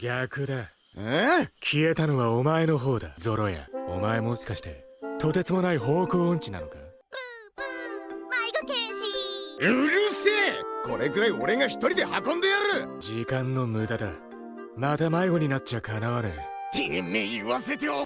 逆だ。消えたのはお前の方だ、ゾロや。お前もしかしてとてつもない方向音痴なのか？迷子剣士。うるせえ。これくらい俺が一人で運んでやる。時間の無駄だ。また迷子になっちゃかなわねえ。てめえ言わせてお。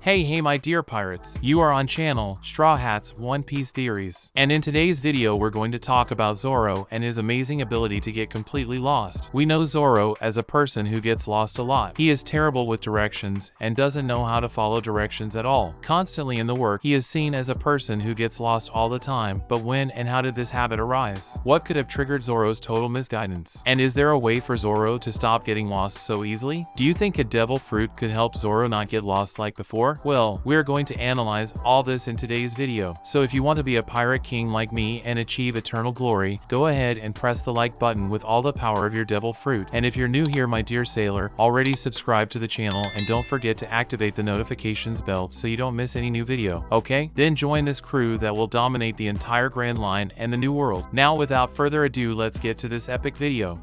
Hey my dear pirates, you are on channel Straw Hat's One Piece Theories, and in today's video we're going to talk about Zoro and his amazing ability to get completely lost. We know Zoro as a person who gets lost a lot. He is terrible with directions and doesn't know how to follow directions at all. Constantly in the work, he is seen as a person who gets lost all the time, but when and how did this habit arise? What could have triggered Zoro's total misguidance? And is there a way for Zoro to stop getting lost so easily? Do you think a devil fruit could help Zoro not get lost like before? Well, we're going to analyze all this in today's video. So if you want to be a pirate king like me and achieve eternal glory, go ahead and press the like button with all the power of your devil fruit. And if you're new here my dear sailor, already subscribe to the channel and don't forget to activate the notifications bell so you don't miss any new video, okay? Then join this crew that will dominate the entire Grand Line and the New World. Now without further ado, let's get to this epic video.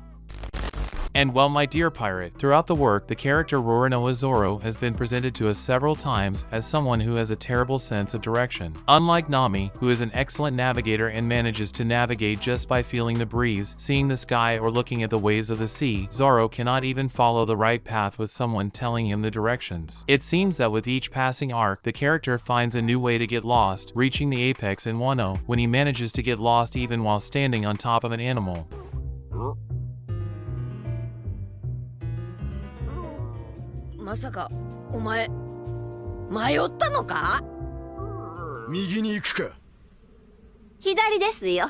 And well my dear pirate, throughout the work the character Roronoa Zoro has been presented to us several times as someone who has a terrible sense of direction. Unlike Nami, who is an excellent navigator and manages to navigate just by feeling the breeze, seeing the sky or looking at the waves of the sea, Zoro cannot even follow the right path with someone telling him the directions. It seems that with each passing arc the character finds a new way to get lost, reaching the apex in Wano when he manages to get lost even while standing on top of an animal. まさかお前迷ったのか？右に行くか？左ですよ。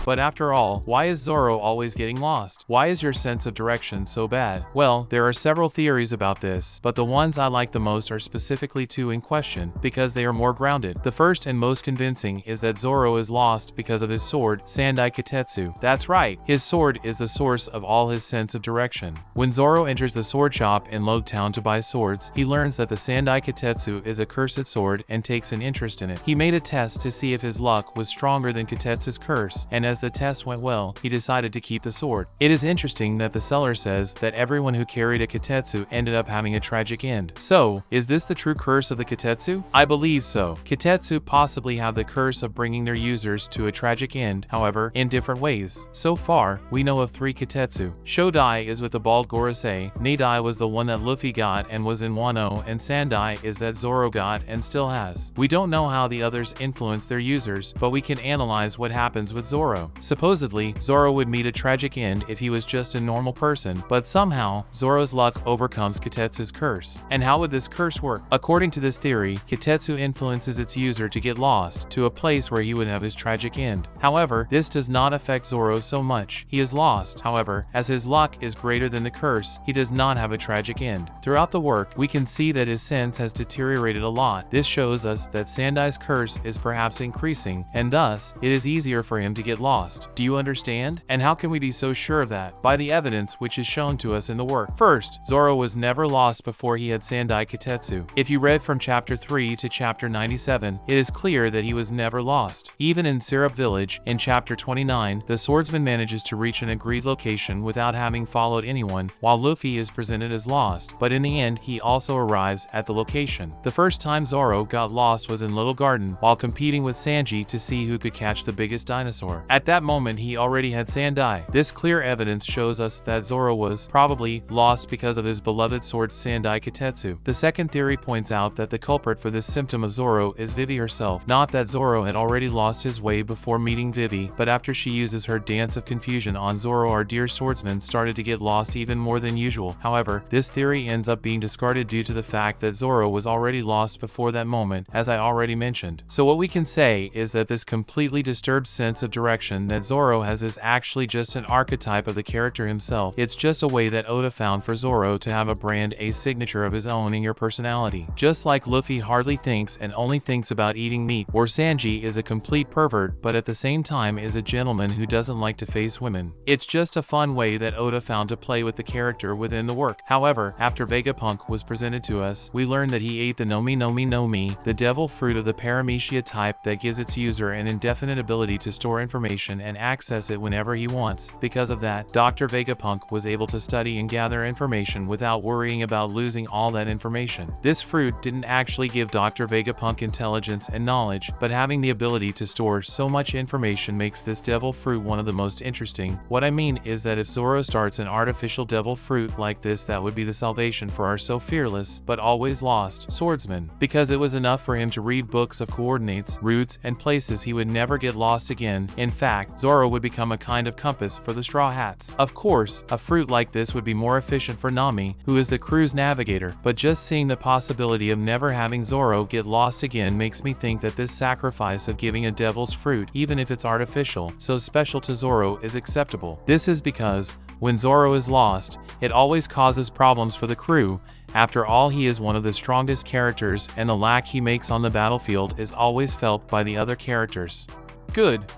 But after all, why is Zoro always getting lost? Why is your sense of direction so bad? Well, there are several theories about this, but the ones I like the most are specifically two in question, because they are more grounded. The first and most convincing is that Zoro is lost because of his sword, Sandai Kitetsu. That's right, his sword is the source of all his sense of direction. When Zoro enters the sword shop in Lode Town to buy swords, he learns that the Sandai Kitetsu is a cursed sword and takes an interest in it. He made a test to see if his luck was stronger than Kitetsu's curse, and as the test went well, he decided to keep the sword. It is interesting that the seller says that everyone who carried a Kitetsu ended up having a tragic end. So, is this the true curse of the Kitetsu? I believe so. Kitetsu possibly have the curse of bringing their users to a tragic end, however, in different ways. So far, we know of 3 Kitetsu. Shodai is with the bald Gorosei, Nadai was the one that Luffy got and was in Wano, and Sandai is that Zoro got and still has. We don't know how the others influence their users, but we can analyze what happens with Zoro. Supposedly, Zoro would meet a tragic end if he was just a normal person, but somehow, Zoro's luck overcomes Kitetsu's curse. And how would this curse work? According to this theory, Kitetsu influences its user to get lost, to a place where he would have his tragic end. However, this does not affect Zoro so much. He is lost, however, as his luck is greater than the curse, he does not have a tragic end. Throughout the work, we can see that his sense has deteriorated a lot. This shows us that Sandai's curse is perhaps increasing, and thus, it is easier for him to get lost. Do you understand? And how can we be so sure of that? By the evidence which is shown to us in the work. First, Zoro was never lost before he had Sandai Kitetsu. If you read from chapter 3 to chapter 97, it is clear that he was never lost. Even in Syrup Village, in chapter 29, the swordsman manages to reach an agreed location without having followed anyone, while Luffy is presented as lost, but in the end he also arrives at the location. The first time Zoro got lost was in Little Garden, while competing with Sanji to see who could catch the biggest dinosaur. At that moment, he already had Sandai. This clear evidence shows us that Zoro was probably lost because of his beloved sword Sandai Kitetsu. The second theory points out that the culprit for this symptom of Zoro is Vivi herself. Not that Zoro had already lost his way before meeting Vivi, but after she uses her dance of confusion on Zoro, our dear swordsman started to get lost even more than usual. However, this theory ends up being discarded due to the fact that Zoro was already lost before that moment, as I already mentioned. So what we can say is that this completely disturbed sense of direction realization that Zoro has is actually just an archetype of the character himself. It's just a way that Oda found for Zoro to have a brand A signature of his own in your personality. Just like Luffy hardly thinks and only thinks about eating meat, or Sanji is a complete pervert but at the same time is a gentleman who doesn't like to face women. It's just a fun way that Oda found to play with the character within the work. However, after Vegapunk was presented to us, we learned that he ate the Nomi Nomi Nomi, the devil fruit of the Paramecia type that gives its user an indefinite ability to store information and access it whenever he wants. Because of that, Dr. Vegapunk was able to study and gather information without worrying about losing all that information. This fruit didn't actually give Dr. Vegapunk intelligence and knowledge, but having the ability to store so much information makes this devil fruit one of the most interesting. What I mean is that if Zoro starts an artificial devil fruit like this, that would be the salvation for our so fearless, but always lost, swordsman. Because it was enough for him to read books of coordinates, routes, and places, he would never get lost again. In fact, Zoro would become a kind of compass for the Straw Hats. Of course, a fruit like this would be more efficient for Nami, who is the crew's navigator, but just seeing the possibility of never having Zoro get lost again makes me think that this sacrifice of giving a devil's fruit, even if it's artificial, so special to Zoro, is acceptable. This is because, when Zoro is lost, it always causes problems for the crew. After all, he is one of the strongest characters, and the lack he makes on the battlefield is always felt by the other characters. Good.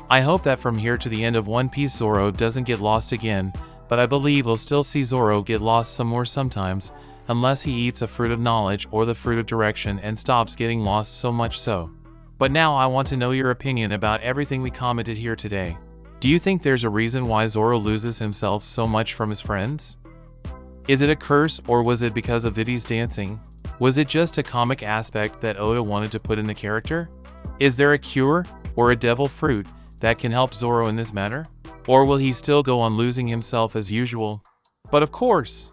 I hope that from here to the end of One Piece Zoro doesn't get lost again, but I believe we'll still see Zoro get lost some more sometimes, unless he eats a fruit of knowledge or the fruit of direction and stops getting lost so much so. But now I want to know your opinion about everything we commented here today. Do you think there's a reason why Zoro loses himself so much from his friends? Is it a curse, or was it because of Vivi's dancing? Was it just a comic aspect that Oda wanted to put in the character? Is there a cure, or a devil fruit, that can help Zoro in this matter? Or will he still go on losing himself as usual? But of course,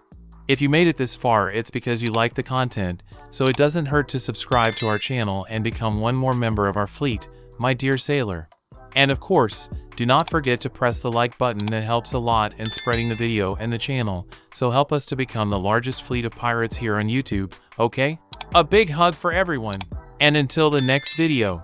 if you made it this far, it's because you like the content, so it doesn't hurt to subscribe to our channel and become one more member of our fleet, my dear sailor. And of course, do not forget to press the like button, that helps a lot in spreading the video and the channel, so help us to become the largest fleet of pirates here on YouTube, okay? A big hug for everyone, and until the next video.